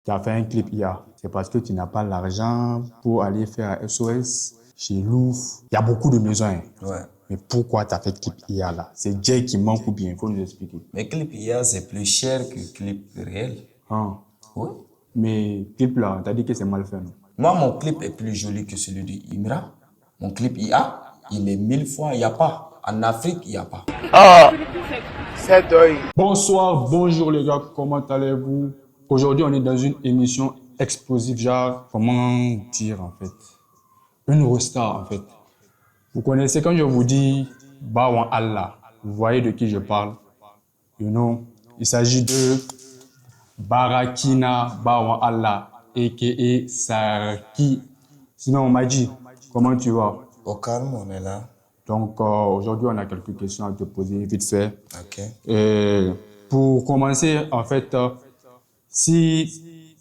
Tu as fait un clip IA. C'est parce que tu n'as pas l'argent pour aller faire un SOS chez Louvre. Il y a beaucoup de maisons, hein. Ouais. Mais pourquoi tu as fait clip IA là? C'est Jay qui manque ou bien? Il faut nous expliquer. Mais clip IA, c'est plus cher que clip réel. Hein. Oui. Mais clip là, tu as dit que c'est mal fait, non? Moi, mon clip est plus joli que celui de Imra. Mon clip IA, il est 1000 fois, il n'y a pas. En Afrique, il n'y a pas. Bonsoir, bonjour les gars, comment allez-vous? Aujourd'hui, on est dans une émission explosive, genre, comment dire en fait? Une resta en fait. Vous connaissez quand je vous dis Bawan Allah, vous voyez de qui je parle? You know, il s'agit de Barakina Bawan Allah, a.k.a. Sarki. Sinon, on m'a dit, comment tu vas? Au calme, on est là. Donc, aujourd'hui, on a quelques questions à te poser vite fait. Ok. Et pour commencer, en fait, si,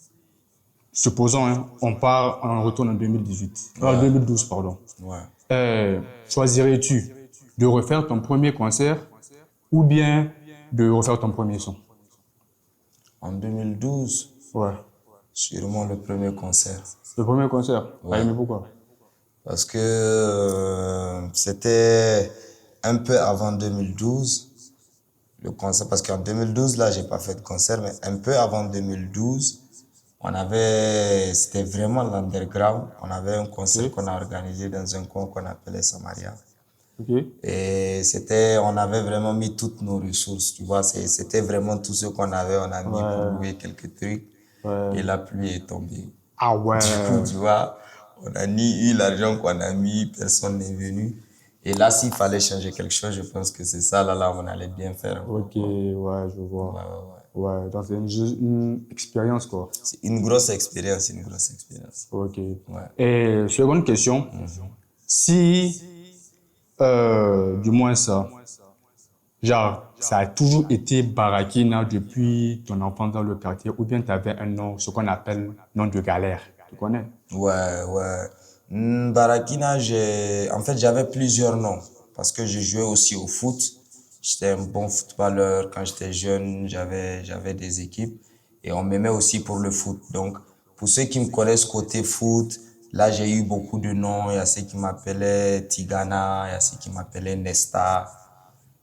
supposons, hein, on retourne en 2018, 2012, pardon. Ouais. Choisirais-tu de refaire ton premier concert ou bien de refaire ton premier son? En 2012, Ouais. sûrement le premier concert. Le premier concert, Ouais. mais pourquoi? Parce que c'était un peu avant 2012, le concert. Parce qu'en 2012, là, j'ai pas fait de concert, mais un peu avant 2012, c'était vraiment l'underground. On avait un concert qu'on a organisé dans un coin qu'on appelait Samaria. Ok. Et on avait vraiment mis toutes nos ressources, tu vois. C'était vraiment tout ce qu'on avait. On a mis pour louer quelques trucs. Ouais. Et la pluie est tombée. Ah ouais. Du coup, tu vois, on a ni eu l'argent qu'on a mis, personne n'est venu. Et là, s'il fallait changer quelque chose, je pense que c'est ça, là, on allait bien faire. Ok, ouais, je vois. Ouais. Ouais, donc c'est une expérience, quoi. C'est une grosse expérience, une grosse expérience. Ok. Ouais. Et seconde question, si, du moins ça, genre, ça a toujours été Barakina depuis ton enfance dans le quartier, ou bien tu avais un nom, ce qu'on appelle nom de galère, tu connais? Ouais. Barakina, en fait, j'avais plusieurs noms parce que je jouais aussi au foot. J'étais un bon footballeur. Quand j'étais jeune, j'avais des équipes et on m'aimait aussi pour le foot. Donc, pour ceux qui me connaissent côté foot, là, j'ai eu beaucoup de noms. Il y a ceux qui m'appelaient Tigana, il y a ceux qui m'appelaient Nesta.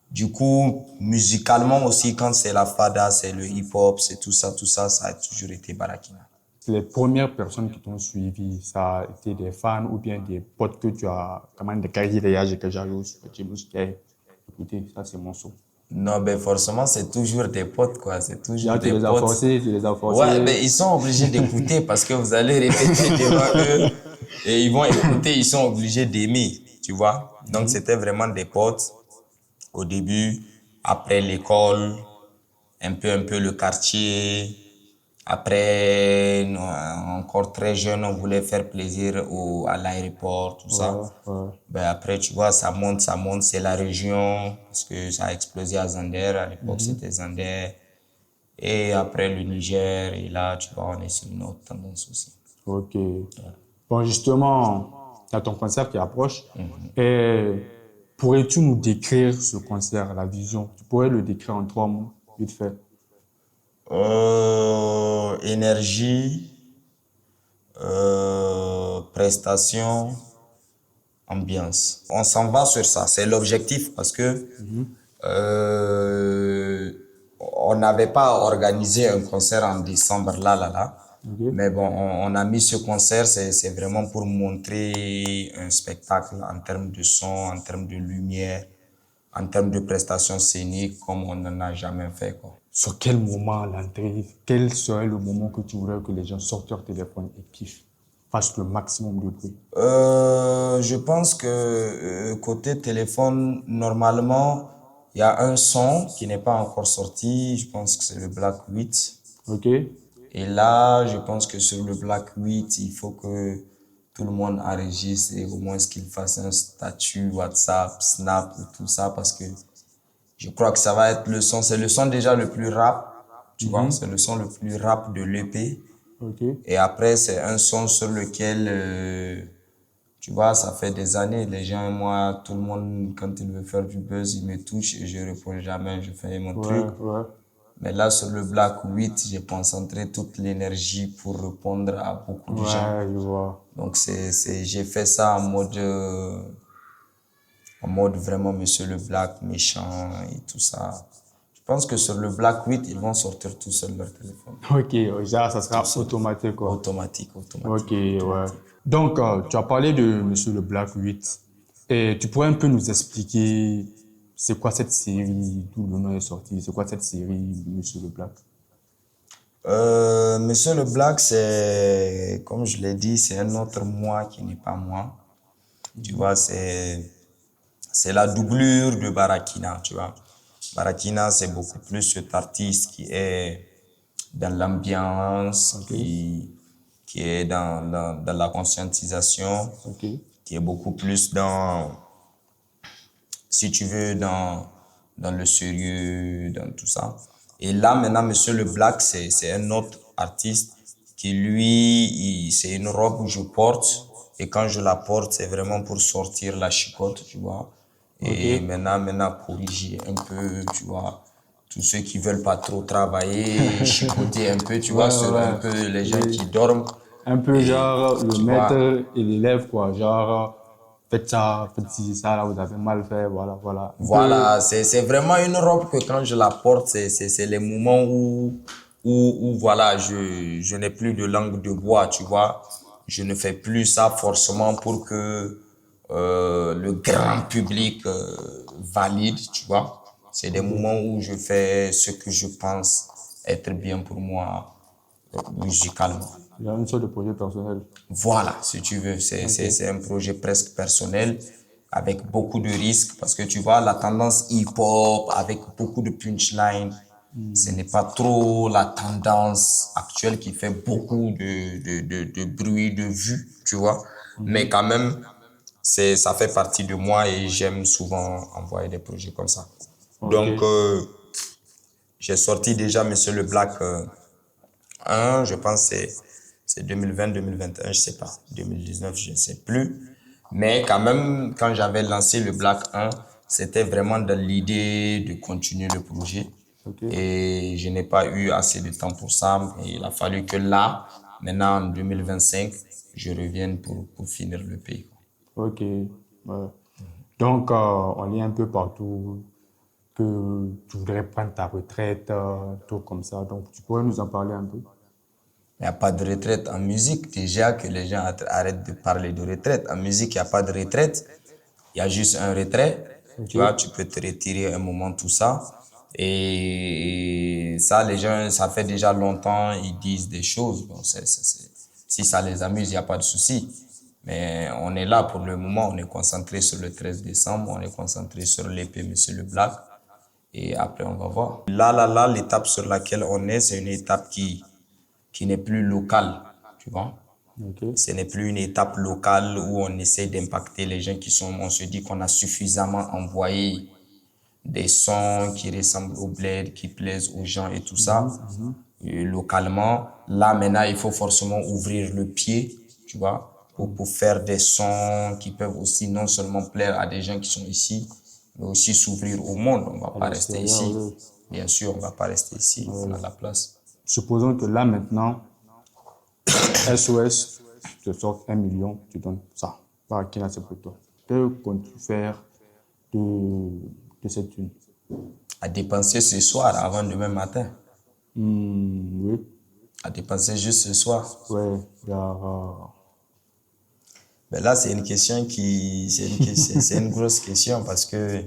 Du coup, musicalement aussi, quand c'est la fada, c'est le hip-hop, c'est tout ça, ça a toujours été Barakina. Les premières personnes qui t'ont suivi, ça a été des fans ou bien des potes que tu as, comment des carrières que j'avais aussi, tu me dis, hey, écoutez, ça c'est mon son. Non, ben forcément, c'est toujours des potes, quoi. C'est toujours Là, des potes. tu les as forcés. Ouais, ben ils sont obligés d'écouter parce que vous allez répéter devant eux et ils vont écouter, ils sont obligés d'aimer, tu vois. Donc, c'était vraiment des potes au début, après l'école, un peu le quartier. Après, encore très jeune, on voulait faire plaisir à l'aéroport, tout ça. Ouais. Ben après, tu vois, ça monte, c'est la région, parce que ça a explosé à Zander, à l'époque c'était Zander. Et après le Niger, et là, tu vois, on est sur une autre tendance aussi. Ok. Bon, justement, il y a ton concert qui approche. Et pourrais-tu nous décrire ce concert, la vision? Tu pourrais le décrire en 3 mots, vite fait. Énergie, prestation, ambiance. On s'en va sur ça, c'est l'objectif parce que on n'avait pas organisé un concert en décembre là. Ok. Mais bon, on a mis ce concert, c'est vraiment pour montrer un spectacle en termes de son, en termes de lumière, en termes de prestations scéniques comme on n'en a jamais fait, quoi. Sur quel moment l'entrée, quel serait le moment que tu voudrais que les gens sortent leur téléphone et kiffent, fassent le maximum de bruit? Je pense que côté téléphone, normalement, il y a un son qui n'est pas encore sorti. Je pense que c'est le Black 8. Ok. Et là, je pense que sur le Black 8, il faut que tout le monde enregistre et au moins qu'il fasse un statut WhatsApp, Snap ou tout ça parce que je crois que ça va être le son. C'est le son déjà le plus rap, tu vois. C'est le son le plus rap de l'EP. Ok. Et après, c'est un son sur lequel, tu vois, ça fait des années. Les gens, moi, tout le monde, quand il veut faire du buzz, il me touche et je réponds jamais. Je fais mon truc. Ouais. Mais là, sur le Black 8, j'ai concentré toute l'énergie pour répondre à beaucoup de gens. Ouais, je vois. Donc, j'ai fait ça en mode vraiment Monsieur le Black, méchant et tout ça. Je pense que sur le Black 8, ils vont sortir tout seuls leur téléphone. Ok, genre, ça sera automatique, quoi. Automatique. Ok, ouais. Donc, tu as parlé de Monsieur le Black 8. Et tu pourrais un peu nous expliquer c'est quoi cette série, d'où le nom est sorti, c'est quoi cette série, Monsieur le Black? Monsieur le Black, c'est, comme je l'ai dit, c'est un autre moi qui n'est pas moi. Tu vois, c'est la doublure de Barakina, tu vois. Barakina, c'est beaucoup plus cet artiste qui est dans l'ambiance, qui est dans la conscientisation, Ok. qui est beaucoup plus dans, si tu veux, dans le sérieux, dans tout ça. Et là, maintenant, Monsieur le Black, c'est un autre artiste qui, lui, c'est une robe que je porte. Et quand je la porte, c'est vraiment pour sortir la chicote, tu vois. Et Ok. maintenant, corriger un peu, tu vois. Tous ceux qui veulent pas trop travailler, chicoter un peu, tu vois, sur un peu les gens qui dorment. Un peu Et genre le tu vois, maître et l'élève, quoi. Genre, faites ça, faites ci, ça, là, vous avez mal fait, voilà, voilà. Un peu, voilà, c'est vraiment une robe que quand je la porte, c'est les moments où voilà, je n'ai plus de langue de bois, tu vois. Je ne fais plus ça forcément pour que le grand public valide, tu vois. C'est des moments où je fais ce que je pense être bien pour moi musicalement. il y a une sorte de projet personnel. Voilà, si tu veux, c'est un projet presque personnel avec beaucoup de risques parce que tu vois, la tendance hip-hop avec beaucoup de punchline, ce n'est pas trop la tendance actuelle qui fait beaucoup de bruit, de vues, tu vois. Mais quand même, ça fait partie de moi et j'aime souvent envoyer des projets comme ça. Ok. Donc, j'ai sorti déjà Monsieur le Black 1, je pense que c'est 2020, 2021, je sais pas. 2019, je ne sais plus. Mais quand même, quand j'avais lancé le Black 1, c'était vraiment dans l'idée de continuer le projet. Ok. Et je n'ai pas eu assez de temps pour ça. Et il a fallu que là, maintenant en 2025, je revienne pour finir le pays. Ok. Ouais. Donc, on lit un peu partout que tu voudrais prendre ta retraite, tout comme ça. Donc, tu pourrais nous en parler un peu? Il n'y a pas de retraite en musique. Déjà que les gens arrêtent de parler de retraite. En musique, il n'y a pas de retraite. Il y a juste un retrait. Tu vois, Ok. tu peux te retirer un moment, tout ça. Et ça, les gens, ça fait déjà longtemps, ils disent des choses. Bon, si ça les amuse, il n'y a pas de souci. Mais on est là pour le moment. On est concentré sur le 13 décembre. On est concentré sur l'épée Monsieur le Black. Et après, on va voir. Là, l'étape sur laquelle on est, c'est une étape qui n'est plus locale. Tu vois? Ok. Ce n'est plus une étape locale où on essaie d'impacter les gens on se dit qu'on a suffisamment envoyé des sons qui ressemblent au bled, qui plaisent aux gens et tout ça. Et localement, là maintenant, il faut forcément ouvrir le pied, tu vois, pour faire des sons qui peuvent aussi non seulement plaire à des gens qui sont ici, mais aussi s'ouvrir au monde. On va À pas rester l'extérieur, ici. oui. Bien sûr, on va pas rester ici. On a la place. Supposons que là, maintenant, SOS te sort 1 million, tu donnes ça. Par qui là, c'est pour toi. Que comptes-tu faire de cette thune? À dépenser ce soir avant demain matin. Oui. À dépenser juste ce soir. Ouais, genre, Mais là, c'est une question c'est une grosse question parce que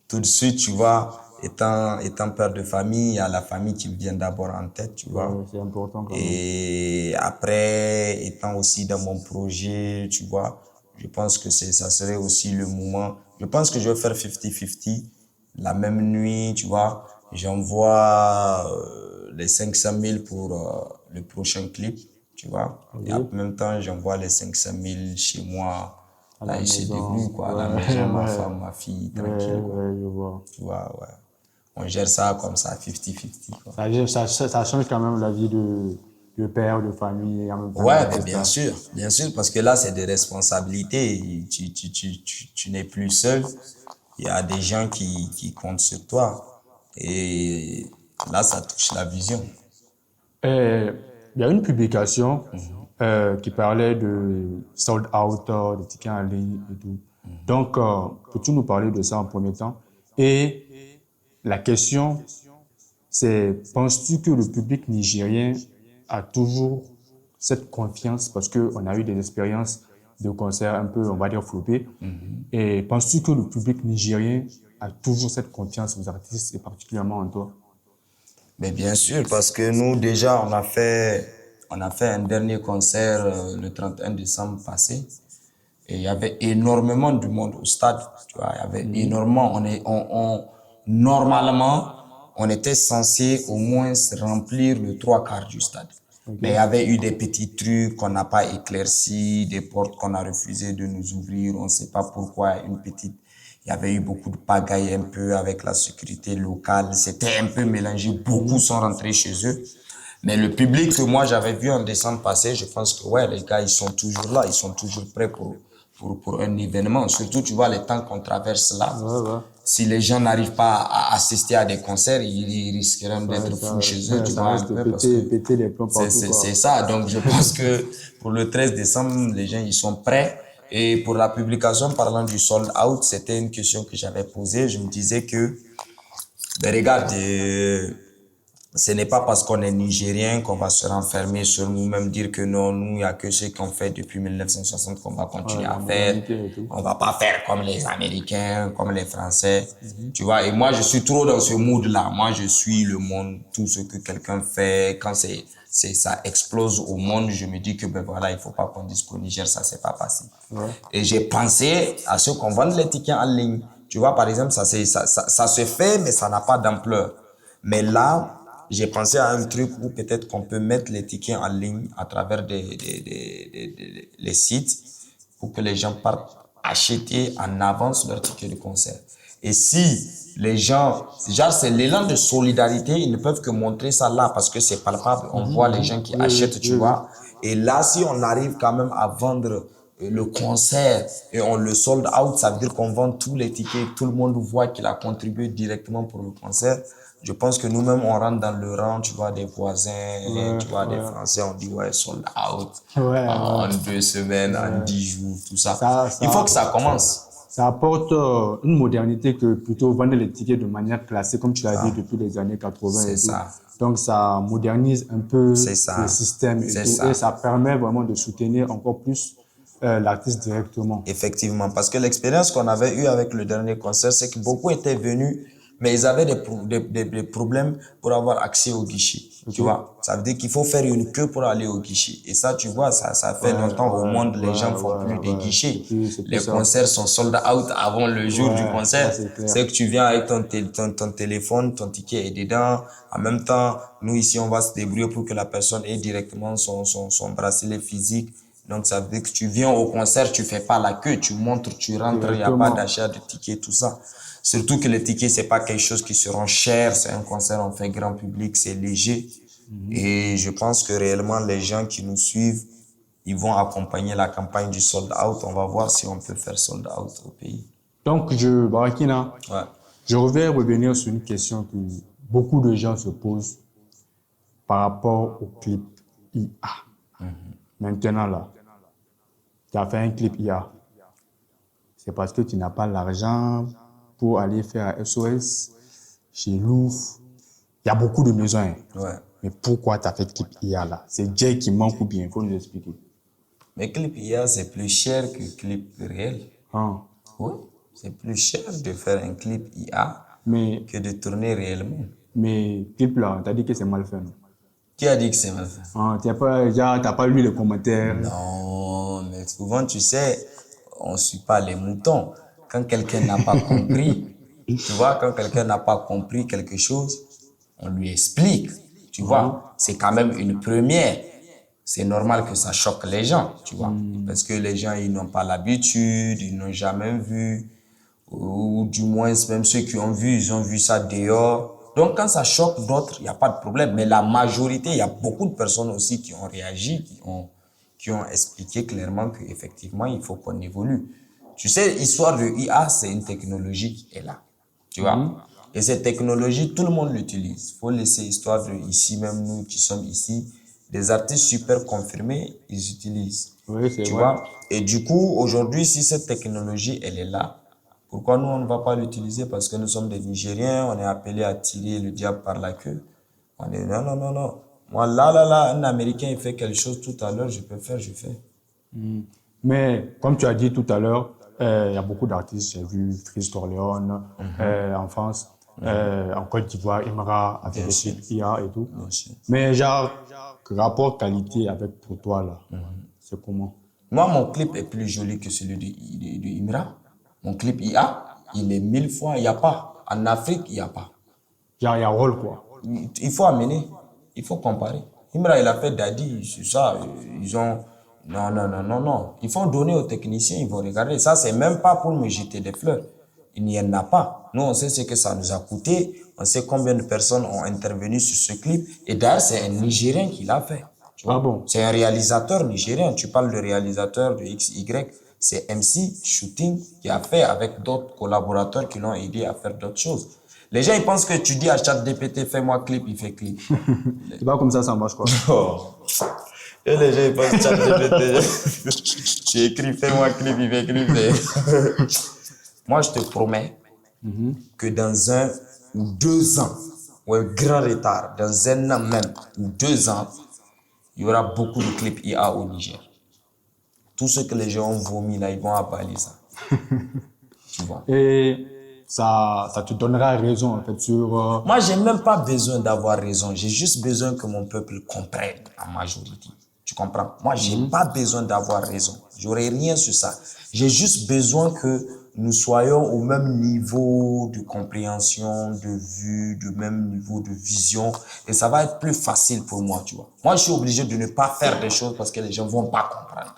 tout de suite, tu vois, étant père de famille, il y a la famille qui me vient d'abord en tête, tu vois. ouais, c'est important quand même. Et après, étant aussi dans mon projet, tu vois, je pense que ça serait aussi le moment. Je pense que je vais faire 50-50. La même nuit, tu vois, j'envoie les 500 000 pour le prochain clip, tu vois. Et en Ok. même temps, j'envoie les 500 000 chez moi, À là, la et chez Debout, maison. quoi, à la Ouais, maison, ma ouais, femme, ma fille, ouais, tranquille, quoi. ouais, je vois. Tu vois, ouais. On gère ça comme ça, 50-50, quoi. Ça change quand même la vie de père, de famille, et en même temps, il Ouais, mais reste là. bien sûr, parce que là, c'est des responsabilités. Tu n'es plus seul. Il y a des gens qui comptent sur toi. Et Là, ça touche la vision. Et il y a une publication qui parlait de sold out, de tickets en ligne et tout. Donc, peux-tu nous parler de ça en premier temps? Et la question, c'est, penses-tu que le public nigérien a toujours cette confiance parce qu'on a eu des expériences de concerts un peu, on va dire, floppés. Et penses-tu que le public nigérien a toujours cette confiance aux artistes et particulièrement en toi? Mais bien sûr, parce que nous, déjà, on a fait un dernier concert le 31 décembre passé. Et il y avait énormément de monde au stade. Tu vois, il y avait énormément. Normalement, on était censé au moins remplir le trois quarts du stade. Mais il y avait eu des petits trucs qu'on n'a pas éclaircis, des portes qu'on a refusé de nous ouvrir. On ne sait pas pourquoi. Il y avait eu beaucoup de pagaille un peu avec la sécurité locale. C'était un peu mélangé. Beaucoup sont rentrés chez eux. Mais le public que moi j'avais vu en décembre passé, je pense que ouais, les gars, ils sont toujours là. Ils sont toujours prêts pour un événement. Surtout, tu vois, les temps qu'on traverse là. Si les gens n'arrivent pas à assister à des concerts, ils risqueraient d'être fous chez eux, tu vois, un peu, parce que péter les plombs partout, quoi. c'est ça. Donc, je pense que pour le 13 décembre, les gens, ils sont prêts. Et pour la publication, parlant du sold out, c'était une question que j'avais posée. Je me disais que, ben, regarde, ce n'est pas parce qu'on est Nigérien qu'on va se renfermer sur nous-mêmes, dire que non, nous, il n'y a que ce qu'on fait depuis 1960 qu'on va continuer à faire. On va pas faire comme les Américains, comme les Français. Tu vois, et moi, je suis trop dans ce mood-là. Moi, je suis le monde, tout ce que quelqu'un fait, quand ça explose au monde, je me dis que, ben voilà, il faut pas qu'on dise qu'au Niger, ça s'est pas passé. Et j'ai pensé à ceux qu'on vend les tickets en ligne. Tu vois, par exemple, ça se fait, mais ça n'a pas d'ampleur. Mais là, j'ai pensé à un truc où peut-être qu'on peut mettre les tickets en ligne à travers les sites pour que les gens partent acheter en avance leur ticket de concert. Et si les gens, genre c'est l'élan de solidarité, ils ne peuvent que montrer ça là parce que c'est palpable. On voit les gens qui achètent, tu vois. Et là, si on arrive quand même à vendre le concert et on le sold out, ça veut dire qu'on vend tous les tickets, tout le monde voit qu'il a contribué directement pour le concert. Je pense que nous-mêmes, on rentre dans le rang, tu vois, des voisins, tu vois, des Français, on dit, ouais, sold out, en 2 semaines, en 10 jours, tout ça. Il faut que ça commence. Ça apporte une modernité que plutôt vendre les tickets de manière classique, comme tu l'as dit, depuis les années 80 et tout. Ça. Donc, ça modernise un peu le système et tout. Et ça permet vraiment de soutenir encore plus l'artiste directement. Effectivement, parce que l'expérience qu'on avait eue avec le dernier concert, c'est que beaucoup étaient venus, mais ils avaient des problèmes pour avoir accès au guichet. Tu vois, ça veut dire qu'il faut faire une queue pour aller au guichet. Et ça, tu vois, ça fait longtemps au monde, les gens font plus des guichets. Les concerts sont sold out avant le jour du concert. C'est que tu viens avec ton téléphone, ton ticket est dedans. En même temps, nous ici, on va se débrouiller pour que la personne ait directement son bracelet physique. Donc, ça veut dire que tu viens au concert, tu fais pas la queue, tu montres, tu rentres, il n'y a pas d'achat de tickets, tout ça. Surtout que les tickets, c'est pas quelque chose qui seront chers, c'est un concert, on fait grand public, c'est léger. Et je pense que réellement, les gens qui nous suivent, ils vont accompagner la campagne du sold out. On va voir si on peut faire sold out au pays. Donc, Barakina, je vais revenir sur une question que beaucoup de gens se posent par rapport au clip IA. Maintenant, là, tu as fait un clip IA. C'est parce que tu n'as pas l'argent pour aller faire un SOS chez Louvre. Il y a beaucoup de besoins. Mais pourquoi tu as fait clip IA là? C'est Jay qui manque ou bien? Il faut nous expliquer. Mais clip IA, c'est plus cher que clip réel. Oui, c'est plus cher de faire un clip IA que de tourner réellement. Mais clip là, tu as dit que c'est mal fait, non? Qui a dit que c'est mal fait? Tu n'as pas lu les commentaires? Non, mais souvent, tu sais, on ne suit pas les moutons. Quand quelqu'un n'a pas compris, tu vois, quand quelqu'un n'a pas compris quelque chose, on lui explique. Tu vois, c'est quand même une première. C'est normal que ça choque les gens, tu vois. Parce que les gens, ils n'ont pas l'habitude, ils n'ont jamais vu. Ou du moins, même ceux qui ont vu, ils ont vu ça dehors. Donc, quand ça choque d'autres, il n'y a pas de problème. Mais la majorité, il y a beaucoup de personnes aussi qui ont réagi, qui ont expliqué clairement qu'effectivement, il faut qu'on évolue. Tu sais, l'histoire de IA, c'est une technologie qui est là. Tu vois, Et ces technologies, tout le monde l'utilise. Il faut laisser histoire de ici, même nous qui sommes ici, des artistes super confirmés, ils utilisent. Oui, c'est Tu vrai. vois? Et du coup, aujourd'hui, si cette technologie, elle est là, pourquoi nous, on ne va pas l'utiliser? Parce que nous sommes des Nigériens, on est appelés à tirer le diable par la queue. On est non, non, non, non. Moi, là, un Américain, il fait quelque chose tout à l'heure, je peux faire, je fais. Mais comme tu as dit tout à l'heure, il y a beaucoup d'artistes. J'ai vu Freeze Corleone en France, en Côte d'Ivoire, Imra avec les sûr. clips IA et tout. Bien sûr. Mais genre, rapport qualité avec pour toi là, c'est comment? Moi, mon clip est plus joli que celui de Imra. Mon clip IA, il est 1000 fois, il n'y a pas. En Afrique, il n'y a pas. Genre, il y a rôle quoi. Il faut amener, il faut comparer. Imra, il a fait Daddy, c'est ça. Ils ont. Non, non, non, non, non. Il faut donner aux techniciens, ils vont regarder. Ça, c'est même pas pour me jeter des fleurs. Il n'y en a pas. Nous, on sait ce que ça nous a coûté. On sait combien de personnes ont intervenu sur ce clip. Et d'ailleurs, c'est un Nigérien qui l'a fait. Tu vois? Ah bon? C'est un réalisateur nigérien. Tu parles de réalisateur de XY. C'est MC Shooting qui a fait avec d'autres collaborateurs qui l'ont aidé à faire d'autres choses. Les gens, ils pensent que tu dis à ChatGPT, fais-moi clip, il fait clip. C'est pas comme ça marche quoi. Oh. Et les gens, ils pensent ChatGPT. Tu écris, fais-moi clip, il fait clip. Moi, je te promets que dans 1 ou 2 ans, ou un grand retard, dans 1 an même, ou 2 ans, il y aura beaucoup de clips IA au Niger. Tout ce que les gens ont vomi là, ils vont avaler ça. Tu vois. Et ça te donnera raison en fait sur. Moi, j'ai même pas besoin d'avoir raison. J'ai juste besoin que mon peuple comprenne en majorité. Tu comprends? Moi, j'ai pas besoin d'avoir raison. J'aurai rien sur ça. J'ai juste besoin que nous soyons au même niveau de compréhension, de vue, du même niveau de vision. Et ça va être plus facile pour moi, tu vois. Moi, je suis obligé de ne pas faire des choses parce que les gens vont pas comprendre.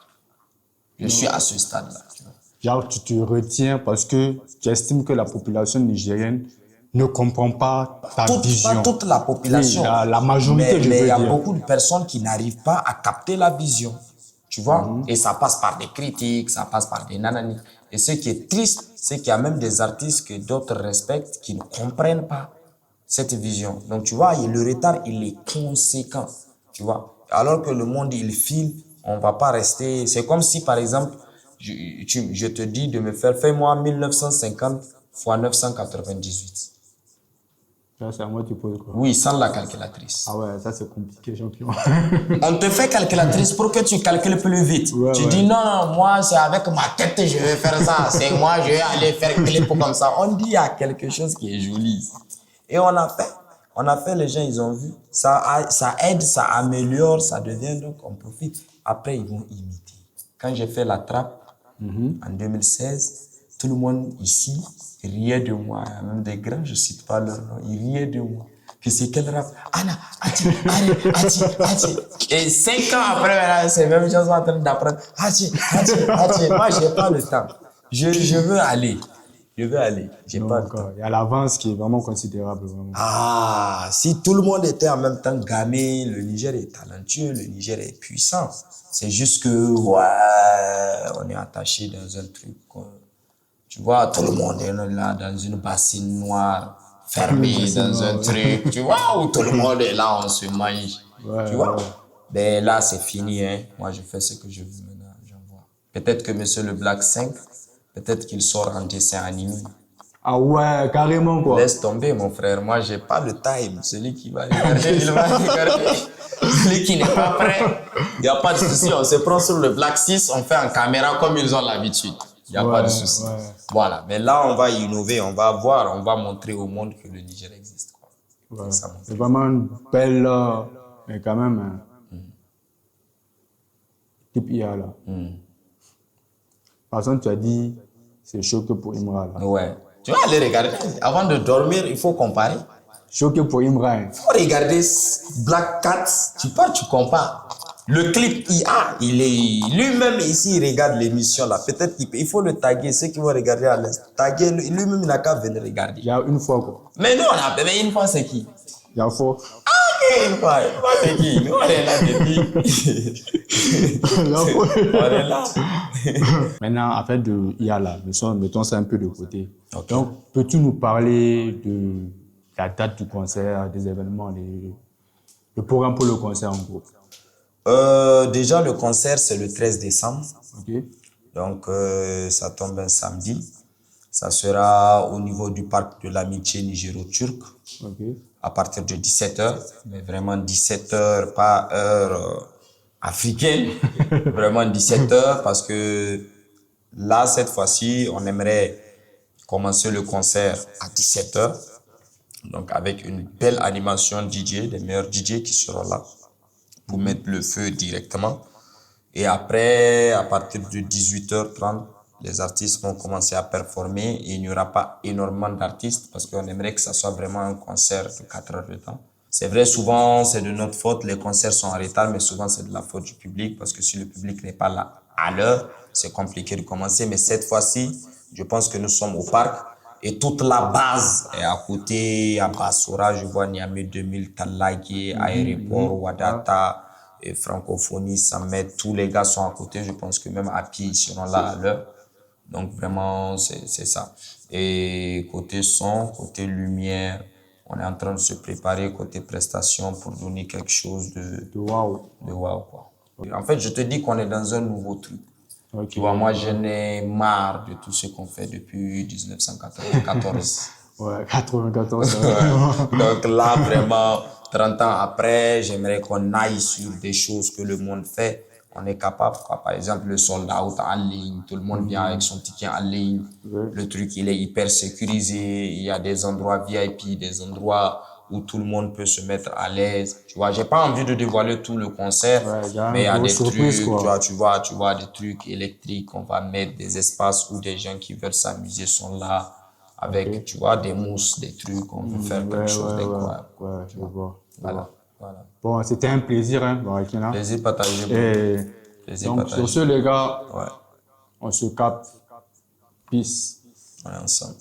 Je suis à ce stade-là. Tu vois. Genre, tu te retiens parce que tu estimes que la population nigérienne ne comprend pas ta vision. Pas toute la population. Oui, la majorité, mais il y a dire. beaucoup de personnes qui n'arrivent pas à capter la vision. Tu vois? Et ça passe par des critiques, ça passe par des nanani. Et ce qui est triste, c'est qu'il y a même des artistes que d'autres respectent qui ne comprennent pas cette vision. Donc, tu vois, le retard, il est conséquent. Tu vois? Alors que le monde, il file, on va pas rester. C'est comme si, par exemple, je te dis de me faire, fais-moi 1950 fois 998. Ça, c'est à moi que tu poses quoi. Oui, sans la calculatrice. Ah ouais, ça c'est compliqué, champion. On te fait calculatrice pour que tu calcules plus vite. Ouais, tu ouais. dis non, moi c'est avec ma tête je vais faire ça. C'est moi, je vais aller faire clip comme ça. On dit il y a quelque chose qui est joli. Et on a fait, les gens ils ont vu. Ça aide, ça améliore, ça devient donc on profite. Après ils vont imiter. Quand j'ai fait la trappe en 2016, tout le monde ici riait de moi, même des grands, je cite pas leur nom, ils riaient de moi. Que c'est quel rap? Anna, Ati. Et 5 ans après, maintenant, ces mêmes gens sont en train d'apprendre. Ati. Moi, j'ai pas le temps. Je veux aller. J'ai pas le temps. Il y a l'avance qui est vraiment considérable. Vraiment. Ah, si tout le monde était en même temps gamé, le Niger est talentueux, le Niger est puissant. C'est juste que, ouais, on est attaché dans un truc. Tu vois, tout le monde est là dans une bassine noire, fermée dans un truc, tu vois, où tout le monde est là, on se mange. Ouais, tu vois? ouais. Ben là, c'est fini, hein. Moi, je fais ce que je veux maintenant, j'envoie. Peut-être que Monsieur le Black 5, peut-être qu'il sort en dessin animé. Ah ouais, carrément quoi. Laisse tomber, mon frère. Moi, j'ai pas le time. Celui qui va regarder, il va regarder. Celui qui n'est pas prêt, il n'y a pas de souci. On se prend sur le Black 6, on fait en caméra comme ils ont l'habitude. Il n'y a pas de souci. Ouais. Voilà. Mais là, on va innover, on va montrer au monde que le Niger existe. Quoi. Ouais. Ça montre. C'est vraiment une belle, mais quand même, type IA là. Par exemple, tu as dit, c'est choqué pour Imra là. Ouais. Tu vas aller regarder. Avant de dormir, il faut comparer. Choqué pour Imra. Hein. Il faut regarder Black Cat. Tu pars, tu compares. Le clip IA, il est lui-même ici, il regarde l'émission là. Peut-être il faut le taguer, ceux qui vont regarder à l'instant. Taguer, lui-même, il n'a qu'à venir regarder. Il y a une fois quoi. Mais nous, on a mais une fois, c'est qui? Il y a fois. Une fois, c'est qui? Nous, on est là depuis. On est là. Maintenant, en fait, il y a là, mettons ça un peu de côté. Ok. Donc, peux-tu nous parler de la date du concert, des événements, le programme pour le concert en gros? Déjà, le concert, c'est le 13 décembre. Ok, Donc, ça tombe un samedi. Ça sera au niveau du parc de l'amitié nigéro-turc ok, à partir de 17h. Mais vraiment 17h, pas heure africaine. Vraiment 17h parce que là, cette fois-ci, on aimerait commencer le concert à 17h. Donc, avec une belle animation DJ, des meilleurs DJ qui seront là pour mettre le feu directement. Et après, à partir de 18h30, les artistes vont commencer à performer et il n'y aura pas énormément d'artistes parce qu'on aimerait que ça soit vraiment un concert de 4 heures de temps. C'est vrai, souvent, c'est de notre faute, les concerts sont en retard, mais souvent, c'est de la faute du public parce que si le public n'est pas là à l'heure, c'est compliqué de commencer. Mais cette fois-ci, je pense que nous sommes au parc et toute la base est à côté, à Bassora, je vois Niamey 2000, Talagué, Aéroport, Wadata, et Francophonie, Samet, tous les gars sont à côté. Je pense que même à pied, ils seront là à l'heure. Donc vraiment, c'est ça. Et côté son, côté lumière, on est en train de se préparer côté prestation pour donner quelque chose de wow. wow, quoi. En fait, je te dis qu'on est dans un nouveau truc. Ok. Tu vois, moi, j'en ai marre de tout ce qu'on fait depuis 1994. Ouais, 94. Donc là, vraiment, 30 ans après, j'aimerais qu'on aille sur des choses que le monde fait. On est capable, quoi. Par exemple, le sold out en ligne, tout le monde vient avec son ticket en ligne. Le truc, il est hyper sécurisé. Il y a des endroits VIP, des endroits où tout le monde peut se mettre à l'aise. Tu vois, j'ai pas envie de dévoiler tout le concert, mais il y a des trucs, quoi. Tu vois, des trucs électriques. On va mettre des espaces où des gens qui veulent s'amuser sont là. Avec, tu vois, des mousses, des trucs, on veut faire quelque chose d'incroyable. Ouais, je vois. Voilà. Bon, c'était un plaisir, hein, Barakina. Plaisir partagé. Plaisir donc, sur ce, les gars, on se capte. Peace. On est ensemble.